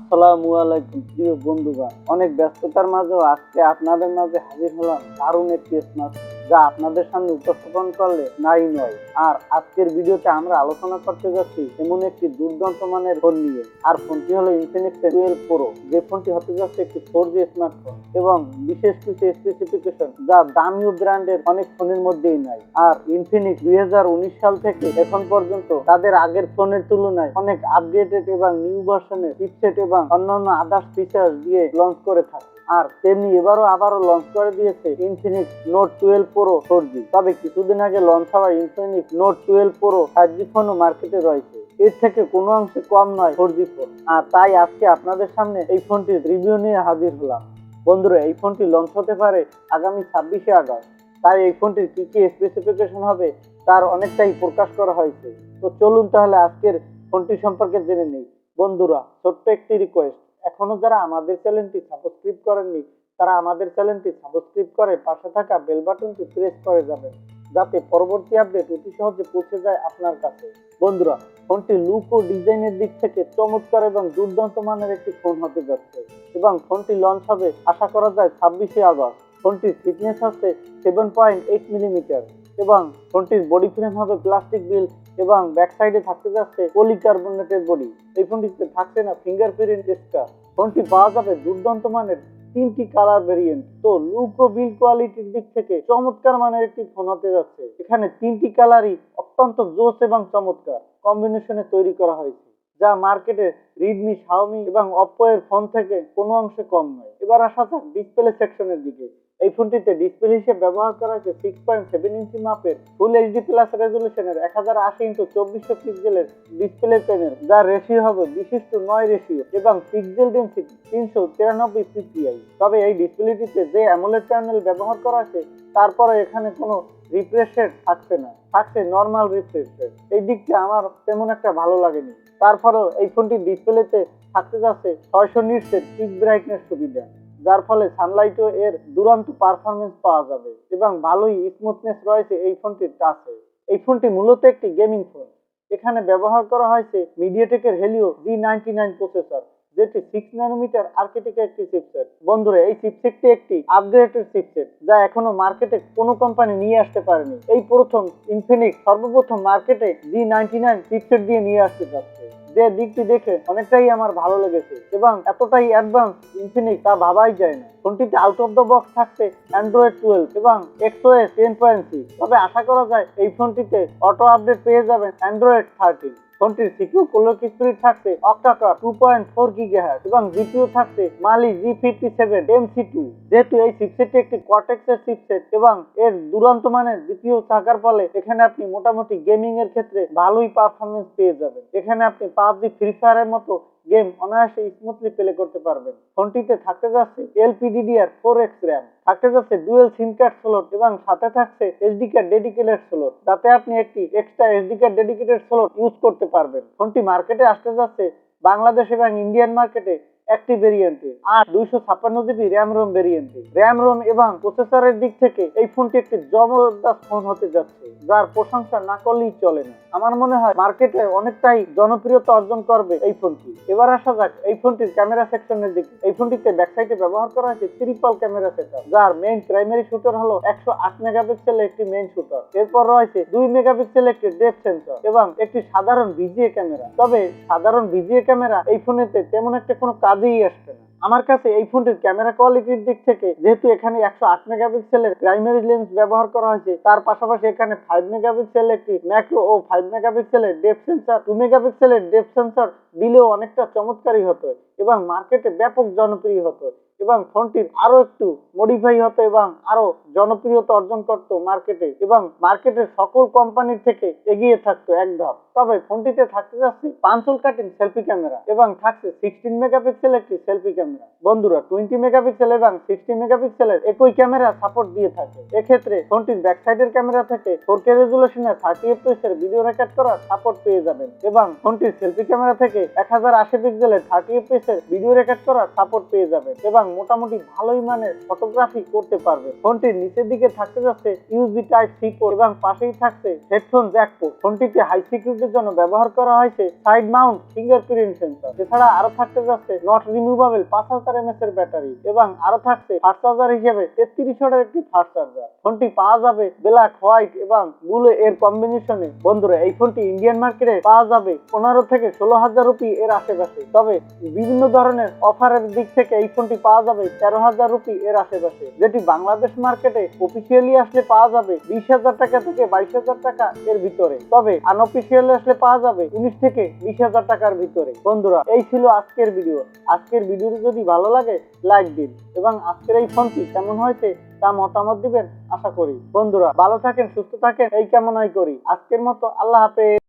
আসসালামু আলাইকুম প্রিয় বন্ধুগণ, অনেক ব্যস্ততার মাঝেও আজকে আপনাদের মাঝে হাজির হলাম দারুণ একটি স্মার্টফোন যা আপনাদের সামনে উপস্থাপন করলে নাই নয়। আর আজকের ভিডিওতে আমরা আলোচনা করতে যাচ্ছি এমন একটি দুর্দান্ত মানের ফোন নিয়ে। আর ফোনটি হলো ইনফিনিক্স 12 প্রো, যে ফোনটি হতে যাচ্ছে একটি 4G স্মার্টফোন এবং বিশেষ কিছু স্পেসিফিকেশন যা দামিও ব্র্যান্ডের অনেক ফোনের মধ্যেই নাই। আর ইনফিনিক্স 2019 সাল থেকে এখন পর্যন্ত তাদের আগের ফোনের তুলনায় অনেক আপডেটেড এবং নিউ ভার্সনের চিপসেট এবং অন্যান্য আদার্স ফিচার দিয়ে লঞ্চ করে থাকে। আর তেমনি আবারও লঞ্চ করে দিয়েছে ইনফিনিক্স নোট 12 প্রো 4G। তবে কিছুদিন আগে লঞ্চ হওয়া ইনফিনিক্স নোট 12 প্রো 5G ফোনও মার্কেটে রয়েছে, এর থেকে কোনো অংশে কম নয় 4G ফোন। আর তাই আজকে আপনাদের সামনে এই ফোনটির রিভিউ নিয়ে হাজির হলাম। বন্ধুরা, এই ফোনটি লঞ্চ হতে পারে আগামী 26শে আগস্ট। তাই এই ফোনটির কি কি স্পেসিফিকেশন হবে তার অনেকটাই প্রকাশ করা হয়েছে। তো চলুন তাহলে আজকের ফোনটি সম্পর্কে জেনে নেই। বন্ধুরা, ছোট্ট একটি রিকোয়েস্ট, এখনো যারা আমাদের চ্যানেলটি সাবস্ক্রাইব করেননি তারা আমাদের চ্যানেলটি সাবস্ক্রাইব করে পাশে থাকা বেল বাটনটি প্রেস করে যাবেন, যাতে পরবর্তী আপডেট অতি সহজে পৌঁছে যায় আপনার কাছে। বন্ধুরা, ফোনটি লুক ও ডিজাইনের দিক থেকে চমৎকার এবং দুর্দান্ত মানের একটি ফোন হতে যাচ্ছে এবং ফোনটি লঞ্চ হবে আশা করা যায় 26শে আগস্ট। ফোনটির থিকনেস হচ্ছে 7.8 মিলিমিটার এবং ফোনটির বডি ফ্রেম হবে প্লাস্টিক বিল এবং ব্যাক সাইডে থাকতে যাচ্ছে পলিকার্বনেটের বডি। এই ফোনটিতে থাকছে না ফিঙ্গারপ্রিন্ট স্ক্যান। ফোনটি পাওয়া যাবে দুর্দান্ত মানের 3টি কালার ভেরিয়েন্ট। তো লুক ও বিল্ড কোয়ালিটির দিক থেকে চমৎকার মানের একটি ফোন হতে যাচ্ছে। এখানে 3টি কালারই অত্যন্ত জোস এবং চমৎকার কম্বিনেশনে তৈরি করা হয়েছে, যা মার্কেটে রিডমি, শাওমি এবং অপ্পো এর ফোন থেকে কোনো অংশে কম নয়। এবার আসা যাক ডিসপ্লে সেকশনের দিকে। এই ফোনটিতে ডিসপ্লে হিসেবে ব্যবহার করা হয়েছে 6.7 ইঞ্চি মাপের ফুল এইচডি প্লাস রেজলিউশনের 1080x2400 পিক্সেলের ডিসপ্লে প্যানেল, যার রেশিও হবে 20:9 রেশিও এবং পিক্সেল ডেনসিটি 393 পিপিআই। তবে এই ডিসপ্লেটিতে যে অ্যামোলেড প্যানেল ব্যবহার করা আছে তারপরে এখানে কোনো রিফ্রেশ রেট থাকছে না, থাকছে নর্মাল রিফ্রেশ রেট। এই দিকটা আমার তেমন একটা ভালো লাগেনি। তারপরেও এই ফোনটির ডিসপ্লেতে থাকতে যাচ্ছে 600 নিটসের পিক ব্রাইটনেস সুবিধা, যার ফলে সানলাইটও এর দুরন্ত পারফরমেন্স পাওয়া যাবে এবং ভালোই স্মুথনেস রয়েছে এই ফোনটির টাচে। এই ফোনটি মূলত একটি গেমিং ফোন। এখানে ব্যবহার করা হয়েছে মিডিয়াটেকের হেলিও G99 প্রসেসর, যেটি 6 ন্যানোমিটার আর্কিটেকচার একটি চিপসেট। বন্ধুরা, এই চিপসেটটি একটি আপগ্রেডেড চিপসেট যা এখনো মার্কেটে কোনো কোম্পানি নিয়ে আসতে পারেনি। এই প্রথম ইনফিনিক্স সর্বপ্রথম মার্কেটে G99 চিপসেট দিয়ে নিয়ে আসতে যাচ্ছে, যে দিকটি দেখে অনেকটাই আমার ভালো লেগেছে এবং এতটাই অ্যাডভান্স ইনফিনিক্স তা ভাবাই যায় না। ফোনটিতে আউট অফ দ্য বক্স থাকছে অ্যান্ড্রয়েড 12 এবং XOS 10.6। তবে আশা করা যায় এই ফোনটিতে অটো আপডেট পেয়ে যাবেন অ্যান্ড্রয়েড 13। ফোনটির সিপিইউ ক্লক স্পিড থাকছে অক্টা-কোর 2.4 গিগাহার্টজ এবং জিপিইউ থাকছে মালি G57 MC2। যেহেতু এই চিপসেটটি একটি কর্টেক্সের চিপসেট এবং এর দুরন্ত মানের জিপিইউ থাকার ফলে এখানে আপনি মোটামুটি গেমিং এর ক্ষেত্রে ভালোই পারফরমেন্স পেয়ে যাবেন। এখানে আপনি পাবজি, ফ্রি ফায়ারের মতো গেম অনায়াসে স্মুথলি প্লে করতে পারবেন। ফোনটিতে থাকতে যাচ্ছে LPDDR4X র্যাম, থাকতে যাচ্ছে ডুয়েল সিম কার্ড স্লট এবং সাথে থাকছে এসডি কার্ড ডেডিকেটেড স্লট, যাতে আপনি একটি extra SD card dedicated slot use করতে পারবেন। ফোনটি মার্কেটে আসতে যাচ্ছে বাংলাদেশ এবং ইন্ডিয়ান মার্কেটে একটি ভেরিয়েন্টে আর 256 জিবি র্যাম রোম ভেরিয়েন্টে। র্যাম রোম এবং প্রসেসরের দিক থেকে এই ফোনটি একটি জবরদস্ত ফোন হতে যাচ্ছে, যার প্রশংসা না করলেই চলে না। আমার মনে হয় মার্কেটে অনেকটাই জনপ্রিয়তা অর্জন করবে এই ফোনটি। এবার আসা যাক এই ফোনটির ক্যামেরা সেকশনের দিকে। এই ফোনটিতে ব্যাকসাইডে ব্যবহার করা হয়েছে ট্রিপল ক্যামেরা সেটআপ, যার মেইন প্রাইমারি শুটার হলো 108 মেগাপিক্সেলের একটি মেইন শুটার। এরপর রয়েছে 2 মেগাপিক্সেলের একটি ডেপথ সেন্সর এবং একটি সাধারণ ভিজিএ ক্যামেরা। তবে সাধারণ ভিজিএ ক্যামেরা এই ফোনেতে তেমন একটা কোনো কাজেই আসবে না। আমার কাছে এই ফোনটির ক্যামেরা কোয়ালিটির দিক থেকে, যেহেতু এখানে 108 মেগাপিক্সেলের প্রাইমারি লেন্স ব্যবহার করা হয়েছে, তার পাশাপাশি এখানে 5 মেগাপিক্সেলের একটি ম্যাক্রো ও 5 মেগাপিক্সেলের ডেপথ সেন্সর, 2 মেগাপিক্সেলের ডেপথ সেন্সর দিলেও অনেকটা চমৎকারই হতো এবং মার্কেটে ব্যাপক জনপ্রিয় হতো এবং ফোনটির আরো একটু মডিফাই হতো এবং আরো জনপ্রিয়তা অর্জন করতো মার্কেটে এবং মার্কেটের সকল কোম্পানির থেকে এগিয়ে থাকতো এক ধাপ। তবে ফোনটিতে থাকতে যাচ্ছে পাঞ্চল কাটিং সেলফি ক্যামেরা এবং থাকছে 16 মেগাপিক্সেল একটি সেলফি ক্যামেরা। বন্ধুরা, 20 মেগাপিক্সেল এবং 60 মেগাপিক্সেলের একই ক্যামেরা সাপোর্ট দিয়ে থাকে। এক্ষেত্রে ফোনটির ব্যাক সাইডের ক্যামেরা থেকে 4K রেজুলেশনের 30 fps এর ভিডিও রেকর্ড করার সাপোর্ট পেয়ে যাবেন এবং ফোনটির সেলফি ক্যামেরা থেকে 1080 পিক্সেলের 30 fps এর ভিডিও রেকর্ড করার সাপোর্ট পেয়ে যাবেন এবং মোটামুটি ভালোই মানের ফটোগ্রাফি করতে পারবে। ফোনটির নিচের দিকে থাকতে যাচ্ছে ইউএসবি টাইপ সি পোর্ট এবং পাশেই থাকছে হেডফোন জ্যাক পোর্ট। ফোনটিতে হাই সিকিউরিটির জন্য ব্যবহার করা হয়েছে সাইড মাউন্ট ফিঙ্গারপ্রিন্ট সেন্সর। এছাড়া আরো থাকতে যাচ্ছে নট রিমুভেবল 5000 mAh এর ব্যাটারি এবং আরো থাকছে ফাস্ট চার্জার হিসেবে 33 ওয়াটের একটি ফাস্ট চার্জার। ফোনটি পাওয়া যাবে ব্ল্যাক, হোয়াইট এবং ব্লু এর কম্বিনেশনে। বন্ধুরা, এই ফোনটি ইন্ডিয়ান মার্কেটে পাওয়া যাবে 15 থেকে 16,000 রুপি এর আশেপাশে। তবে বিভিন্ন ধরনের অফারের দিক থেকে এই ফোনটি পাওয়া যাবে 13,000 রুপি এর আশেপাশে, যেটি বাংলাদেশ মার্কেটে অফিসিয়ালি আসলে পাওয়া যাবে 20,000 টাকা থেকে 22,000 টাকা এর ভিতরে। তবে আনঅফিসিয়ালি আসলে পাওয়া যাবে 19 থেকে 20,000 টাকার ভিতরে। বন্ধুরা, এই ছিল আজকের ভিডিও। আজকের ভিডিওটি যদি ভালো লাগে লাইক দিন এবং আজকের এই ফোনটি কেমন হয়েছে তা মতামত দিবেন আশা করি। বন্ধুরা, ভালো থাকেন, সুস্থ থাকেন এই কামনাই করি। আজকের মতো আল্লাহ হাফেজ।